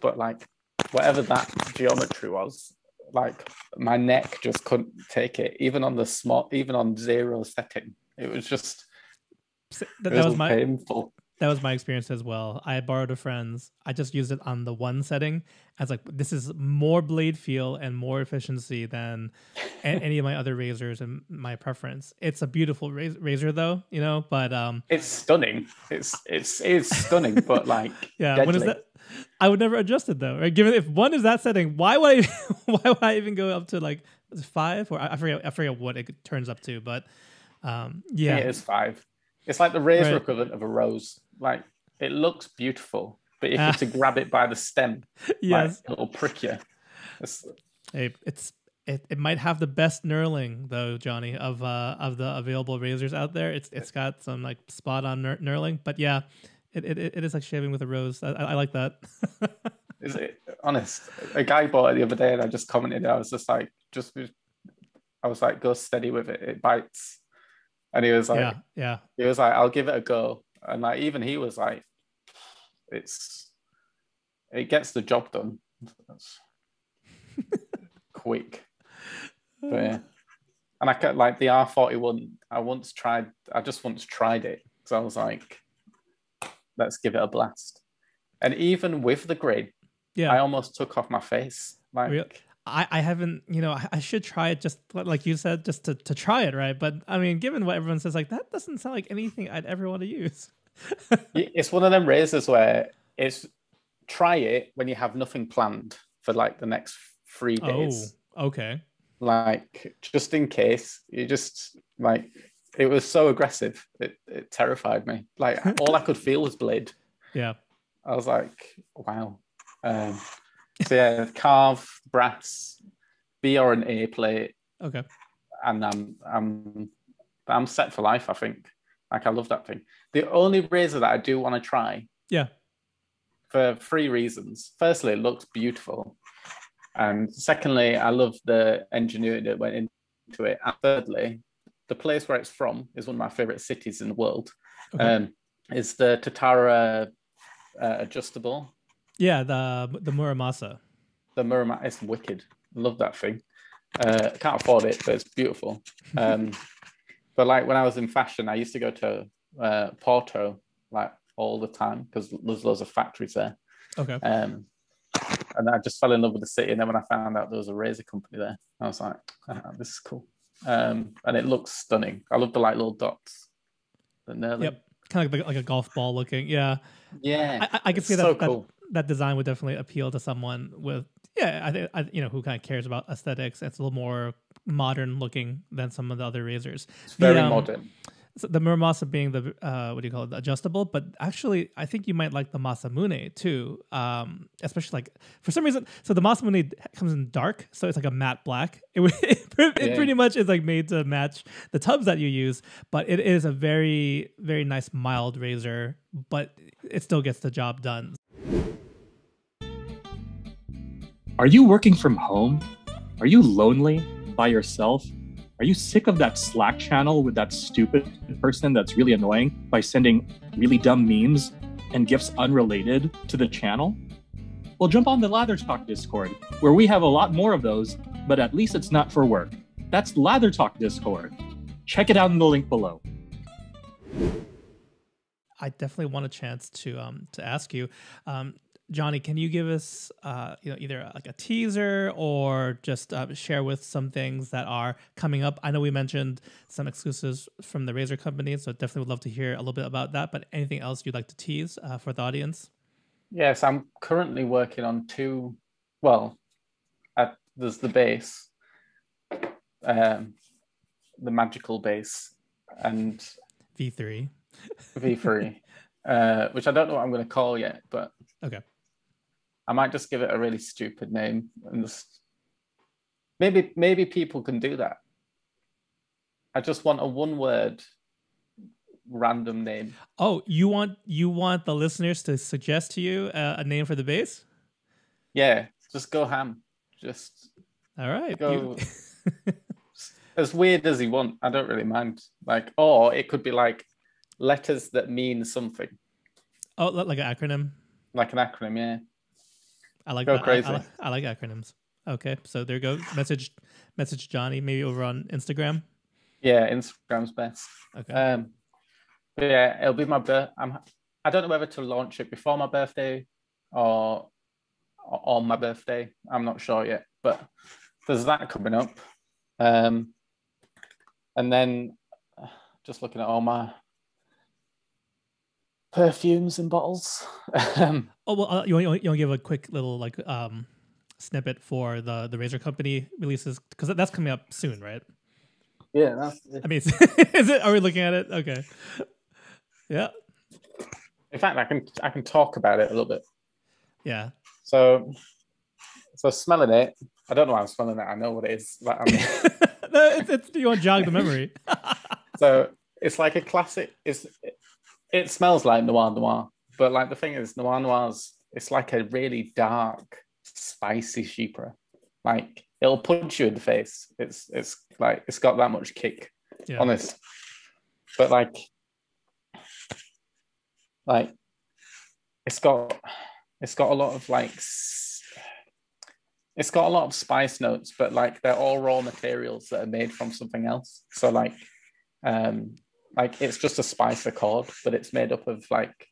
but like whatever that geometry was, like my neck just couldn't take it, even on zero setting. It was just that was painful. That was my experience as well. I borrowed a friend's. I just used it on the one setting. I was like, this is more blade feel and more efficiency than any of my other razors and my preference. It's a beautiful razor though, you know, but it's stunning. It's stunning, but like yeah, deadly. when is that? I would never adjust it though. Right? Given if one is that setting, why would I even go up to like 5 or I forget what it turns up to, but yeah, it is 5. It's like the razor equivalent of a rose. Like it looks beautiful, but if you to grab it by the stem, yes, like, it'll prick you. It might have the best knurling though, Johnny, of the available razors out there. It's got some like spot on knurling, but yeah, it is like shaving with a rose. I like that. Is it honest? A guy bought it the other day, and I just commented. I was like, go steady with it. It bites. And he was like, yeah. He was like, I'll give it a go. And like, even he was like, it gets the job done. That's quick. But yeah. And I got like the R41. I just once tried it. So I was like, let's give it a blast. And even with the grid, I almost took off my face. Like, I haven't, I should try it just like you said, just to try it, right? But I mean, given what everyone says, like that doesn't sound like anything I'd ever want to use. It's one of them razors where it's try it when you have nothing planned for like the next 3 days. Oh, okay. Like just in case, you just like, it was so aggressive. It terrified me. Like all I could feel was blade. Yeah. I was like, wow. So yeah, carve, brass, B or an A plate. Okay. And I'm set for life, I think. Like I love that thing. The only razor that I do want to try. Yeah. For 3 reasons. Firstly, it looks beautiful. And secondly, I love the ingenuity that went into it. And thirdly, the place where it's from is one of my favorite cities in the world. Okay. Is the Tatara adjustable. Yeah, the Muramasa. The Muramasa, it's wicked. Love that thing. Can't afford it, but it's beautiful. But like when I was in fashion, I used to go to Porto like all the time because there's loads of factories there. Okay. And I just fell in love with the city. And then when I found out there was a razor company there, I was like, this is cool. And it looks stunning. I love the like little dots. Yep. Kind of like a golf ball looking. Yeah. Yeah. I can see so cool. That design would definitely appeal to someone with, I think, who kind of cares about aesthetics. It's a little more modern looking than some of the other razors. It's very modern. So the Muramasa being the the adjustable, but actually I think you might like the Masamune too, especially like for some reason. So the Masamune comes in dark, so it's like a matte black. It pretty much is like made to match the tubs that you use, but it is a very, very nice mild razor, but it still gets the job done. Are you working from home? Are you lonely by yourself? Are you sick of that Slack channel with that stupid person that's really annoying by sending really dumb memes and gifs unrelated to the channel? Well, jump on the Lather Talk Discord, where we have a lot more of those, but at least it's not for work. That's Lather Talk Discord. Check it out in the link below. I definitely want a chance to ask you, Johnny, can you give us, either like a teaser or just share with some things that are coming up? I know we mentioned some exclusives from the razor company, so definitely would love to hear a little bit about that. But anything else you'd like to tease for the audience? Yes, I'm currently working on 2. Well, there's the base, the magical base, and V3, which I don't know what I'm going to call yet, but okay. I might just give it a really stupid name and just maybe people can do that. I just want a 1-word random name. Oh, you want the listeners to suggest to you a name for the base? Yeah, just go ham. Just all right. Go as weird as you want. I don't really mind. Like, or it could be like letters that mean something. Oh, like an acronym. Like an acronym, yeah. I like Go that. crazy. I like acronyms. Okay, so there you go. Message Jonny maybe over on Instagram. Yeah, Instagram's best. Okay. But yeah, it'll be my birth. I don't know whether to launch it before my birthday or on my birthday. I'm not sure yet, but there's that coming up. And then just looking at all my perfumes and bottles. Oh well, you want to give a quick little like snippet for the Razor Company releases, because that's coming up soon, right? Yeah, that's it. I mean, is it? Are we looking at it? Okay. Yeah. In fact, I can talk about it a little bit. Yeah. So smelling it, I don't know why I'm smelling it. I know what it is. Like, I mean, No, it's you want to jog the memory. so it's like a classic. It smells like Noir, but like the thing is, Noirs. It's like a really dark, spicy chypre. Like it'll punch you in the face. It's like it's got that much kick on this, but like it's got a lot of like. It's got a lot of spice notes, but like they're all raw materials that are made from something else. So like it's just a spice accord, but it's made up of like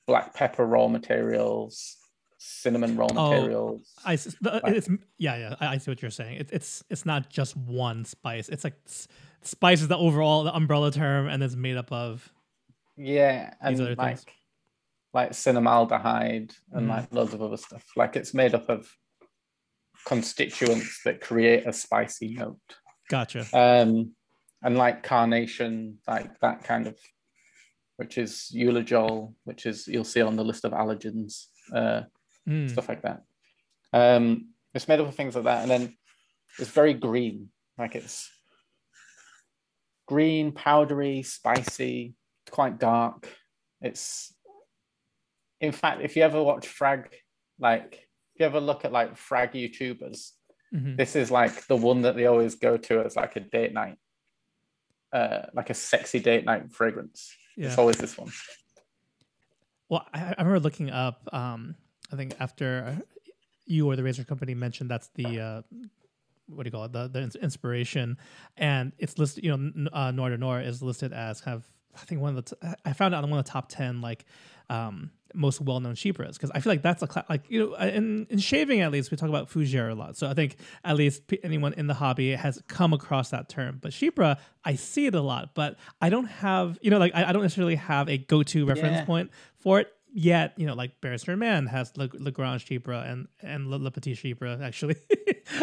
black pepper raw materials, cinnamon raw materials. I see what you're saying. It's not just one spice. It's like spice is the umbrella term, and it's made up of and other things. Like cinnamaldehyde and like loads of other stuff. Like it's made up of constituents that create a spicy note. Gotcha. And like carnation, like that kind of, which is eulogol, which is you'll see on the list of allergens, stuff like that. It's made up of things like that, and then it's very green. Like it's green, powdery, spicy, quite dark. It's, in fact, if you ever watch Frag, like if you ever look at like Frag YouTubers, this is like the one that they always go to as like a date night, like a sexy date night fragrance. Yeah. It's always this one. Well, I remember looking up, I think after you or the Razor Company mentioned that's the, what do you call it, the inspiration, and it's listed, Noir de Noir is listed as kind of, I think I found out on one of the top 10 like most well-known chypres, because I feel like that's in shaving, at least we talk about fougere a lot, so I think at least anyone in the hobby has come across that term. But chypre, I see it a lot, but I don't have I don't necessarily have a go-to reference point for it yet. Like Barrister Man has Le Grand Chypre and Le Petit Chypre actually,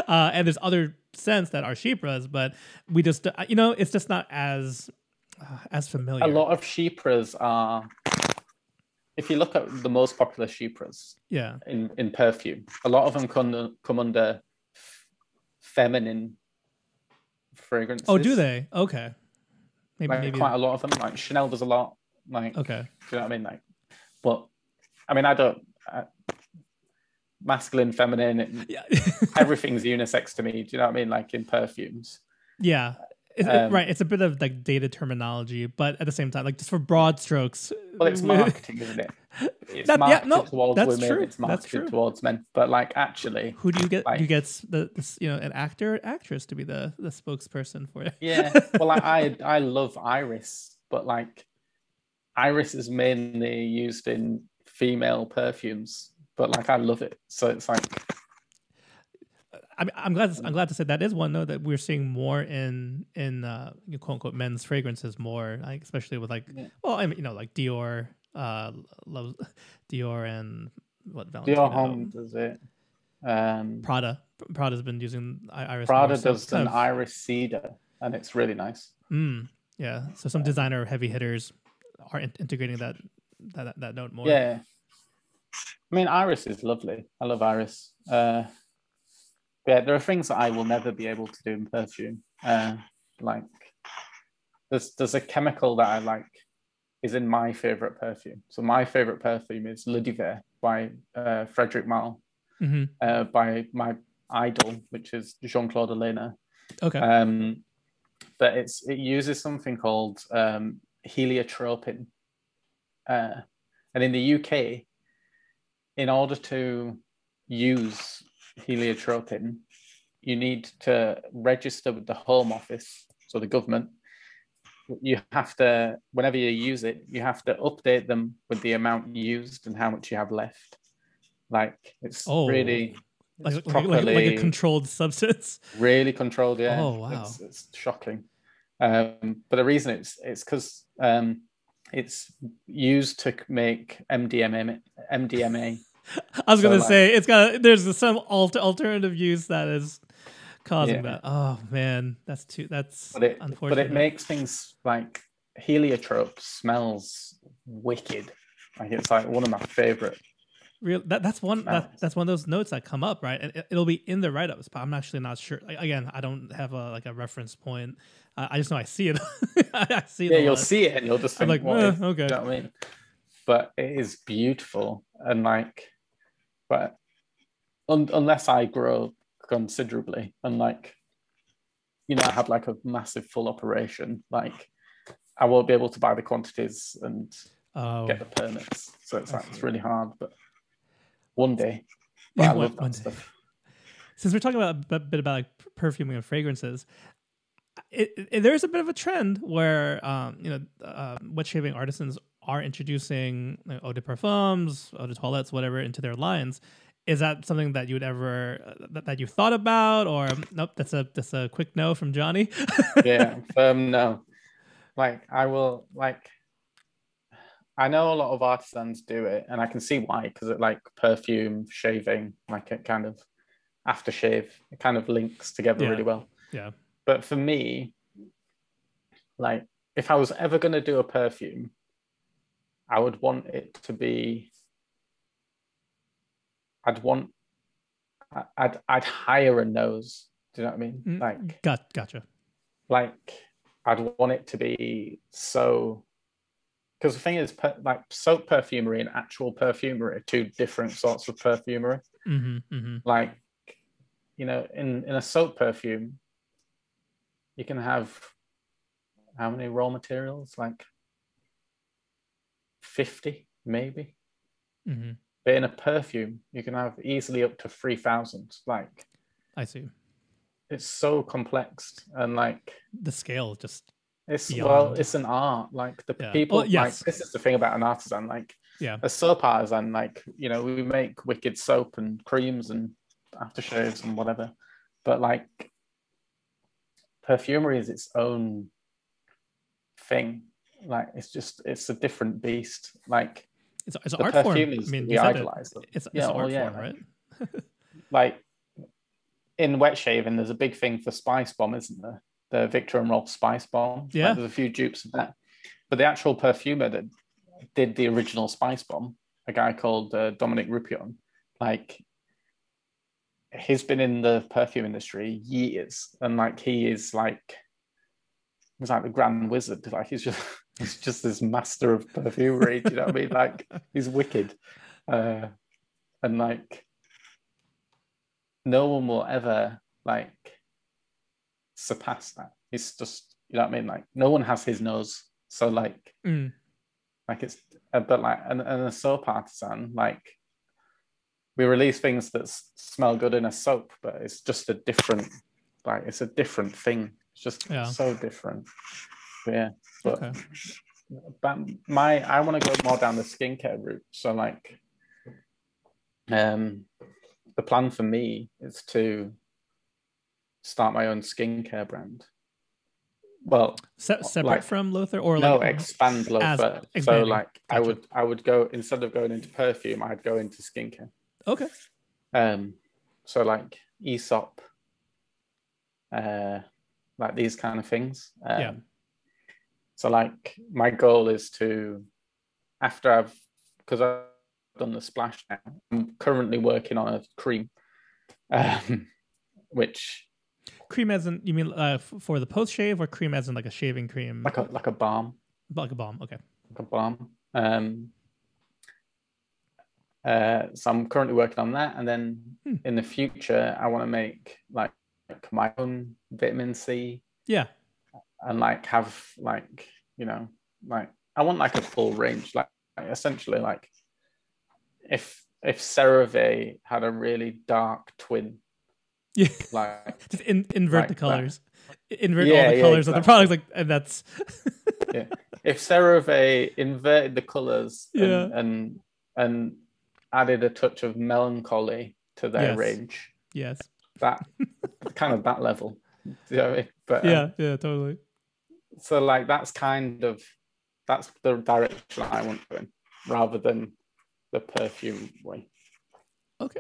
and there's other scents that are chypres, but we just it's just not as familiar. A lot of chypres are, if you look at the most popular chypres in perfume, a lot of them come under feminine fragrances. Oh, do they? Okay. Maybe quite a lot of them. Like Chanel does a lot. Like, okay. Do you know what I mean? Like, but I mean, I don't. Masculine, feminine, everything's unisex to me. Do you know what I mean? Like in perfumes. Yeah. Right, it's a bit of like dated terminology, but at the same time, like just for broad strokes. Well, it's marketing, isn't it? It's marketed towards women. True. It's marketed towards men. But like, actually, who do you get? You get an actress to be the spokesperson for it. Yeah. Well, I love Iris, but like, Iris is mainly used in female perfumes, but like, I love it. So it's like. I'm glad to say that is one though that we're seeing more in quote unquote men's fragrances more, like especially with like like Dior, Dior and what Valentino. Dior Homme does it. Prada's been using Iris. Prada does an Iris Cedar, and it's really nice. Yeah, so some designer heavy hitters are integrating that note more. Yeah, I mean Iris is lovely. I love Iris. Yeah, there are things that I will never be able to do in perfume. Like there's a chemical that I like is in my favorite perfume. So my favorite perfume is Le Duvet by Frederic Malle, by my idol, which is Jean-Claude Elena. Okay. But it uses something called heliotropin. And in the UK, in order to use heliotropin, you need to register with the Home Office, so the government. You have to, whenever you use it, you have to update them with the amount used and how much you have left. Like it's really like a controlled substance. Really controlled, yeah. Oh wow, it's shocking. But the reason it's because it's used to make MDMA. I was gonna say there's some alternative use that is causing that. Oh man, that's unfortunate. But it makes things like heliotrope smells wicked. Like it's like one of my favorite. That's one of those notes that come up, right? And it'll be in the write-ups, but I'm actually not sure. Like, again, I don't have a reference point. I just know I see it. I see it. Yeah, you'll see it and you'll just think, like, okay. You know what I mean? But it is beautiful, and like, but unless I grow considerably, and like, you know, I have like a massive full operation, like, I won't be able to buy the quantities and get the permits. So it's like it's really hard, but. One day. But I love that stuff. Since we're talking about a bit about like perfuming and fragrances, there's a bit of a trend where wet shaving artisans are introducing eau de parfums, eau de toilettes, whatever, into their lines. Is that something that you would ever that you thought about, or nope? That's a quick no from Jonny. Yeah, no. Like I will like. I know a lot of artisans do it, and I can see why, because it like perfume, shaving, like it kind of aftershave, it kind of links together really well. Yeah. But for me, like if I was ever going to do a perfume, I would want it to be. I'd hire a nose. Do you know what I mean? Like, gotcha. Like, I'd want it to be so. Because the thing is, like soap perfumery and actual perfumery are two different sorts of perfumery. Like, you know, in a soap perfume, you can have how many raw materials? Like 50, maybe. But in a perfume, you can have easily up to 3,000. Like, I see. It's so complex, and like the scale just. It's an art. Like the people, like this is the thing about an artisan. Like a soap artisan, like you know, we make wicked soap and creams and aftershaves and whatever, but like perfumery is its own thing. Like it's a different beast. Like it's an art form. I mean, we idolize them. It's an art form, right? Like in wet shaving, there's a big thing for Spice Bomb, isn't there? The Victor and Rob Spice Bomb. Yeah. Like, there's a few dupes of that. But the actual perfumer that did the original Spice Bomb, a guy called Dominic Rupion, like he's been in the perfume industry years, and like he's like the grand wizard. Like he's just this master of perfumery. Do you know what I mean? Like he's wicked, and like no one will ever like surpass that. It's just, you know what I mean? Like no one has his nose, so like like it's but like and a soap artisan, like we release things that smell good in a soap, but it's just a different, like it's a different thing. It's just so different. But I want to go more down the skincare route. So like the plan for me is to start my own skincare brand. Well, separate from Lothur, or no, expand Lothur. So like gotcha. I would go, instead of going into perfume, I'd go into skincare. Okay. So like Aesop, like these kind of things. So like my goal is to, because I've done the splash now, I'm currently working on a cream, which cream as in, you mean for the post shave, or cream as in like a shaving cream, like a balm, okay, like a balm. So I'm currently working on that, and then in the future I want to make like my own vitamin C, and like have like, you know, like I want like a full range, like essentially like if if CeraVe had a really dark twin. Yeah, like just invert the like colors, invert all the colors of the products, like, and that's yeah. If CeraVe inverted the colors Yeah. and added a touch of melancholy to their Yes. range, yes, that kind of that level. Do you know what I mean? But yeah, totally. so like that's the direction I want to go in, rather than the perfume way. Okay,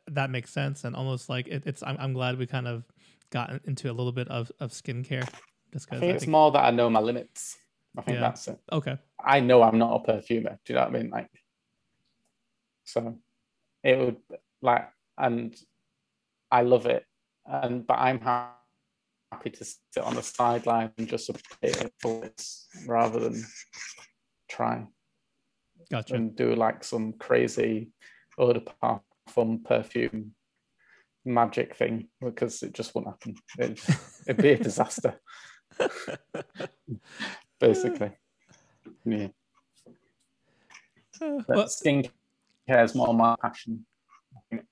that makes sense, and almost like it's. I'm glad we kind of got into a little bit of skincare. Just I because think it's more that I know my limits. I think that's it. Okay. I know I'm not a perfumer. Do you know what I mean? Like, so it would like, and I love it, but I'm happy to sit on the sideline and just apply it rather than try. Gotcha. And do like some crazy eau de parfum perfume magic thing, because it just won't happen. It'd be a disaster. Basically. Yeah. But skincare is more my passion, I think.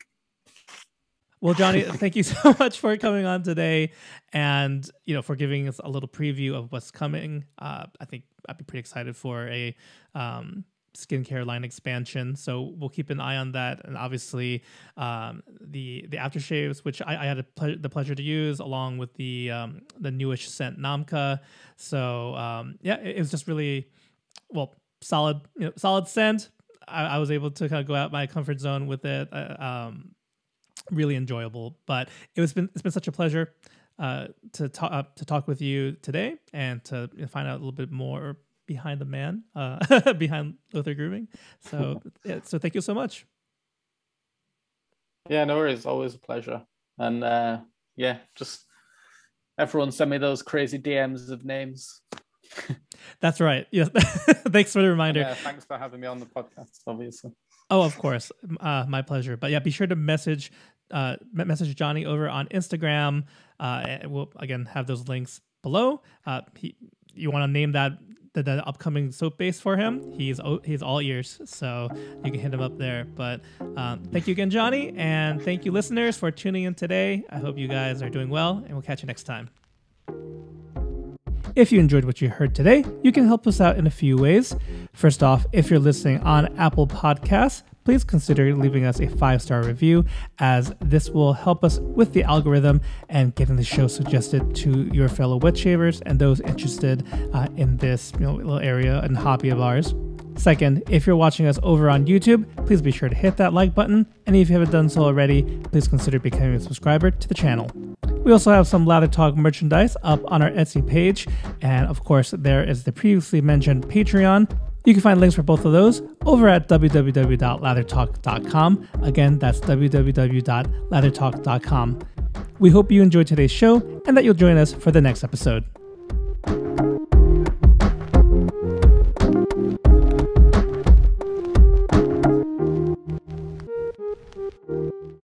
Well, Jonny, thank you so much for coming on today, and for giving us a little preview of what's coming. I think I'd be pretty excited for a skincare line expansion, so we'll keep an eye on that. And obviously, the aftershaves, which I had the pleasure to use, along with the newish scent Namka. So it was just really solid scent. I was able to kind of go out my comfort zone with it. Really enjoyable, but it's been such a pleasure to talk with you today, and to find out a little bit more behind the man, behind Lothur Grooming. So so thank you so much. Yeah, no worries. Always a pleasure. And just everyone send me those crazy DMs of names. That's right. Yes. Thanks for the reminder. Yeah, thanks for having me on the podcast, obviously. Oh, of course. My pleasure. But yeah, be sure to message Jonny over on Instagram. And we'll again have those links below. You want to name that the upcoming soap base for him? He's all ears, so you can hit him up there. But thank you again, Jonny, and thank you, listeners, for tuning in today. I hope you guys are doing well, and we'll catch you next time. If you enjoyed what you heard today, you can help us out in a few ways. First off, if you're listening on Apple Podcasts, please consider leaving us a 5-star review, as this will help us with the algorithm and getting the show suggested to your fellow wet shavers and those interested in this little area and hobby of ours. Second, if you're watching us over on YouTube, please be sure to hit that like button, and if you haven't done so already, please consider becoming a subscriber to the channel. We also have some Lather Talk merchandise up on our Etsy page, and of course there is the previously mentioned Patreon. You can find links for both of those over at www.lathertalk.com. Again, that's www.lathertalk.com. We hope you enjoyed today's show and that you'll join us for the next episode.